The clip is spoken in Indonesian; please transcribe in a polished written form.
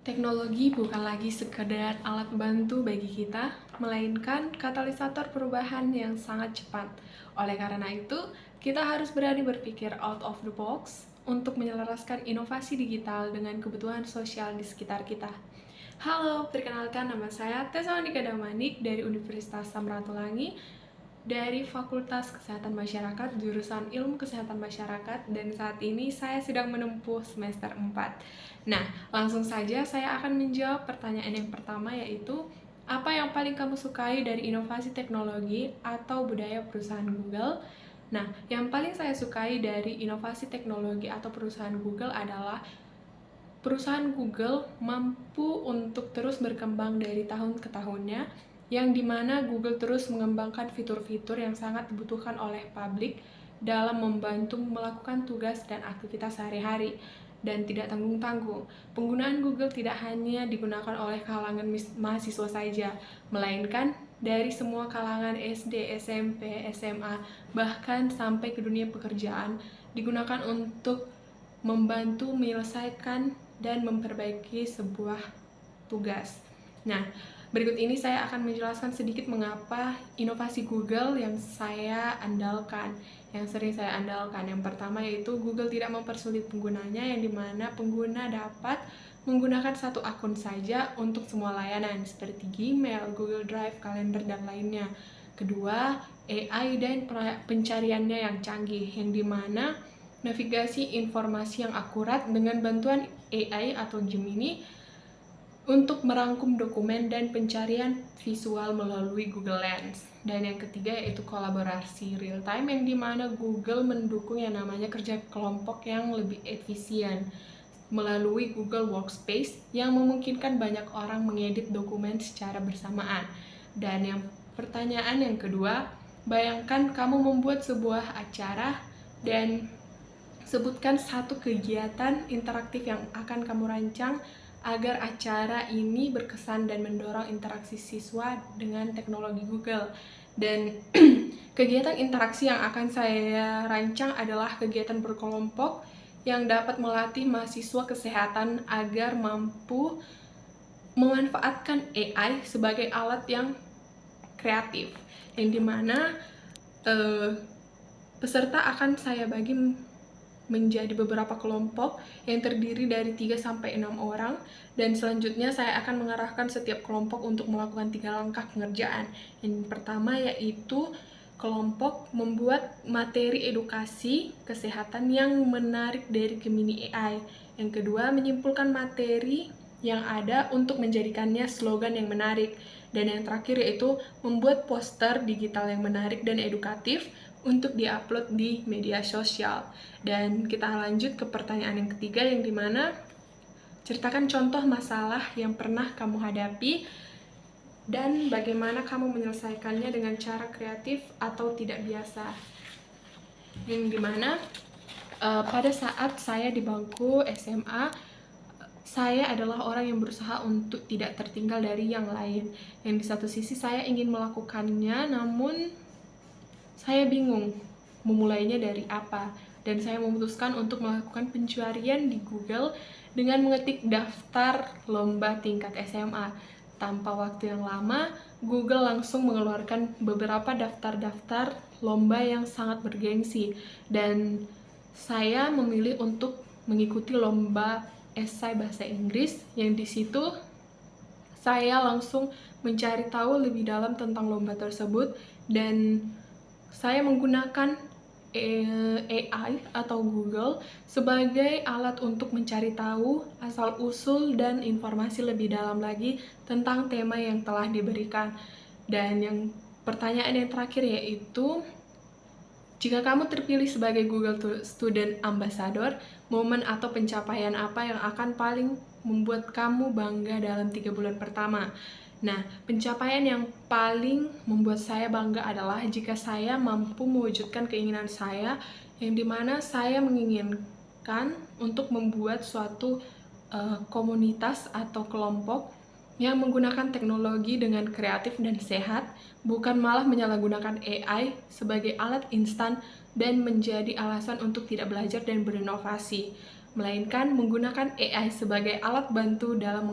Teknologi bukan lagi sekedar alat bantu bagi kita, melainkan katalisator perubahan yang sangat cepat. Oleh karena itu, kita harus berani berpikir out of the box untuk menyelaraskan inovasi digital dengan kebutuhan sosial di sekitar kita. Halo, perkenalkan nama saya Tessa Monika Damanik dari Universitas Samratulangi dari Fakultas Kesehatan Masyarakat, jurusan Ilmu Kesehatan Masyarakat, dan saat ini saya sedang menempuh semester 4. Nah, langsung saja saya akan menjawab pertanyaan yang pertama, yaitu apa yang paling kamu sukai dari inovasi teknologi atau budaya perusahaan Google? Nah, yang paling saya sukai dari inovasi teknologi atau perusahaan Google adalah perusahaan Google mampu untuk terus berkembang dari tahun ke tahunnya, yang dimana Google terus mengembangkan fitur-fitur yang sangat dibutuhkan oleh publik dalam membantu melakukan tugas dan aktivitas sehari-hari, dan tidak tanggung-tanggung. Penggunaan Google tidak hanya digunakan oleh kalangan mahasiswa saja, melainkan dari semua kalangan SD, SMP, SMA, bahkan sampai ke dunia pekerjaan, digunakan untuk membantu menyelesaikan dan memperbaiki sebuah tugas. Nah, berikut ini saya akan menjelaskan sedikit mengapa inovasi Google yang saya andalkan, yang sering saya andalkan. Yang pertama yaitu Google tidak mempersulit penggunanya, yang dimana pengguna dapat menggunakan satu akun saja untuk semua layanan seperti Gmail, Google Drive, kalender, dan lainnya. Kedua, AI dan pencariannya yang canggih, yang dimana navigasi informasi yang akurat dengan bantuan AI atau Gemini untuk merangkum dokumen dan pencarian visual melalui Google Lens. Dan yang ketiga yaitu kolaborasi real time, yang dimana Google mendukung yang namanya kerja kelompok yang lebih efisien melalui Google Workspace yang memungkinkan banyak orang mengedit dokumen secara bersamaan. Dan yang pertanyaan yang kedua, bayangkan kamu membuat sebuah acara dan sebutkan satu kegiatan interaktif yang akan kamu rancang agar acara ini berkesan dan mendorong interaksi siswa dengan teknologi Google. Dan kegiatan interaksi yang akan saya rancang adalah kegiatan berkelompok yang dapat melatih mahasiswa kesehatan agar mampu memanfaatkan AI sebagai alat yang kreatif, yang dimana peserta akan saya bagi menjadi beberapa kelompok yang terdiri dari 3-6 orang, dan selanjutnya saya akan mengarahkan setiap kelompok untuk melakukan 3 langkah pengerjaan. Yang pertama yaitu kelompok membuat materi edukasi kesehatan yang menarik dari Gemini AI. Yang kedua, menyimpulkan materi yang ada untuk menjadikannya slogan yang menarik. Dan yang terakhir yaitu membuat poster digital yang menarik dan edukatif untuk diupload di media sosial. Dan kita lanjut ke pertanyaan yang ketiga, yang dimana ceritakan contoh masalah yang pernah kamu hadapi dan bagaimana kamu menyelesaikannya dengan cara kreatif atau tidak biasa. Yang dimana pada saat saya di bangku SMA, saya adalah orang yang berusaha untuk tidak tertinggal dari yang lain. Yang di satu sisi saya ingin melakukannya, namun saya bingung memulainya dari apa, dan saya memutuskan untuk melakukan pencarian di Google dengan mengetik daftar lomba tingkat SMA. Tanpa waktu yang lama, Google langsung mengeluarkan beberapa daftar-daftar lomba yang sangat bergengsi, dan saya memilih untuk mengikuti lomba esai bahasa Inggris, yang di situ saya langsung mencari tahu lebih dalam tentang lomba tersebut, dan saya menggunakan AI atau Google sebagai alat untuk mencari tahu asal-usul dan informasi lebih dalam lagi tentang tema yang telah diberikan. Dan yang pertanyaan yang terakhir yaitu, jika kamu terpilih sebagai Google Student Ambassador, momen atau pencapaian apa yang akan paling membuat kamu bangga dalam 3 bulan pertama? Nah, pencapaian yang paling membuat saya bangga adalah jika saya mampu mewujudkan keinginan saya, yang dimana saya menginginkan untuk membuat suatu komunitas atau kelompok yang menggunakan teknologi dengan kreatif dan sehat, bukan malah menyalahgunakan AI sebagai alat instan dan menjadi alasan untuk tidak belajar dan berinovasi, melainkan menggunakan AI sebagai alat bantu dalam